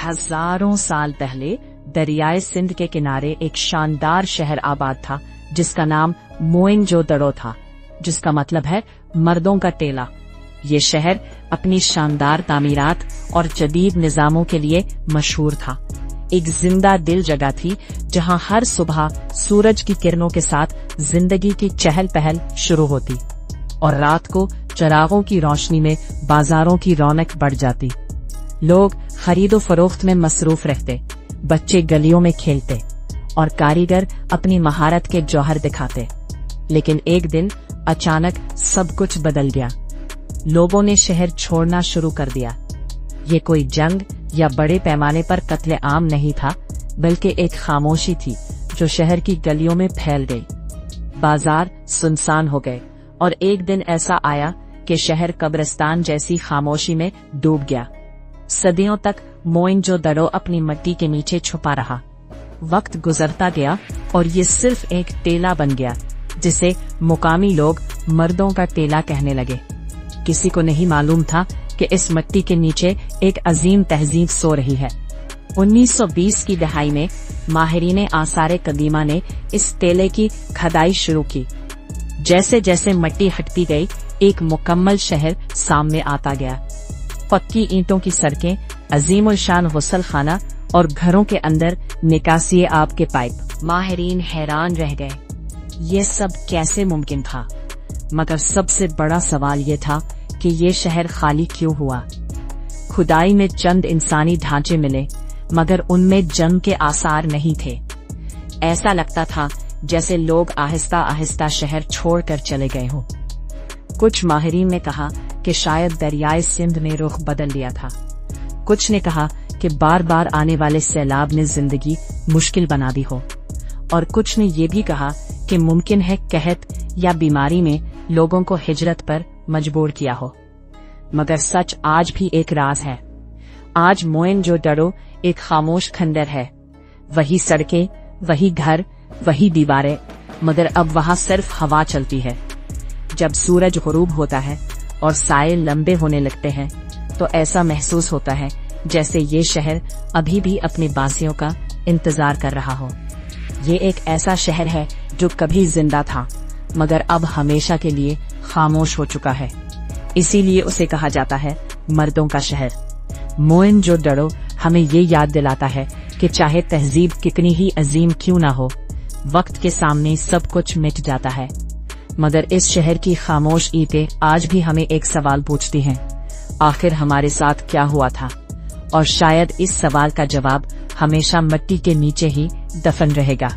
हजारों साल पहले दरियाए सिंध के किनारे एक शानदार शहर आबाद था जिसका नाम मोइंजोदड़ो था, जिसका मतलब है मर्दों का टेला। ये शहर अपनी शानदार तामीरात और जदीद निजामों के लिए मशहूर था। एक जिंदा दिल जगह थी जहां हर सुबह सूरज की किरणों के साथ जिंदगी की चहल पहल शुरू होती और रात को चिरागों की रोशनी में बाजारों की रौनक बढ़ जाती। लोग खरीदो फरोख्त में मसरूफ रहते, बच्चे गलियों में खेलते और कारीगर अपनी महारत के जौहर दिखाते। लेकिन एक दिन अचानक सब कुछ बदल गया। लोगों ने शहर छोड़ना शुरू कर दिया। ये कोई जंग या बड़े पैमाने पर कत्ले आम नहीं था, बल्कि एक खामोशी थी जो शहर की गलियों में फैल गई। बाजार सुनसान हो गए और एक दिन ऐसा आया कि शहर कब्रिस्तान जैसी खामोशी में डूब गया। सदियों तक मोइंजोदड़ो अपनी मिट्टी के नीचे छुपा रहा। वक्त गुजरता गया और ये सिर्फ एक टेला बन गया जिसे मुकामी लोग मर्दों का टेला कहने लगे। किसी को नहीं मालूम था कि इस मिट्टी के नीचे एक अजीम तहजीब सो रही है। 1920 की दहाई में माहिरीने आसारे कदीमा ने इस टेले की खुदाई शुरू की। जैसे जैसे मिट्टी हटती गई, एक मुकम्मल शहर सामने आता गया। पक्की ईंटों की सड़कें, अजीमुल शान गुसल खाना और घरों के अंदर निकासी आब के पाइप। माहिरीन हैरान रह गए, ये सब कैसे मुमकिन था? मगर सबसे बड़ा सवाल ये था कि ये शहर खाली क्यों हुआ। खुदाई में चंद इंसानी ढांचे मिले, मगर उनमें जंग के आसार नहीं थे। ऐसा लगता था जैसे लोग आहिस्ता आहिस्ता शहर छोड़कर चले गए हों। कुछ माहिरीन ने कहा कि शायद दरियाए सिंध ने रुख बदल लिया था। कुछ ने कहा कि बार बार आने वाले सैलाब ने जिंदगी मुश्किल बना दी हो, और कुछ ने ये भी कहा कि मुमकिन है कहत या बीमारी में लोगों को हिजरत पर मजबूर किया हो। मगर सच आज भी एक राज है। आज मोइंजोदड़ो एक खामोश खंडर है। वही सड़कें, वही घर, वही दीवारें, मगर अब वहाँ सिर्फ हवा चलती है। जब सूरज गुरूब होता है और साए लंबे होने लगते हैं तो ऐसा महसूस होता है जैसे ये शहर अभी भी अपने बासियों का इंतजार कर रहा हो। ये एक ऐसा शहर है जो कभी जिंदा था मगर अब हमेशा के लिए खामोश हो चुका है। इसीलिए उसे कहा जाता है मर्दों का शहर। मोइंजोदड़ो हमें ये याद दिलाता है कि चाहे तहजीब कितनी ही अजीम क्यों ना हो, वक्त के सामने सब कुछ मिट जाता है। मगर इस शहर की खामोश ईंटें आज भी हमें एक सवाल पूछती हैं, आखिर हमारे साथ क्या हुआ था? और शायद इस सवाल का जवाब हमेशा मिट्टी के नीचे ही दफन रहेगा।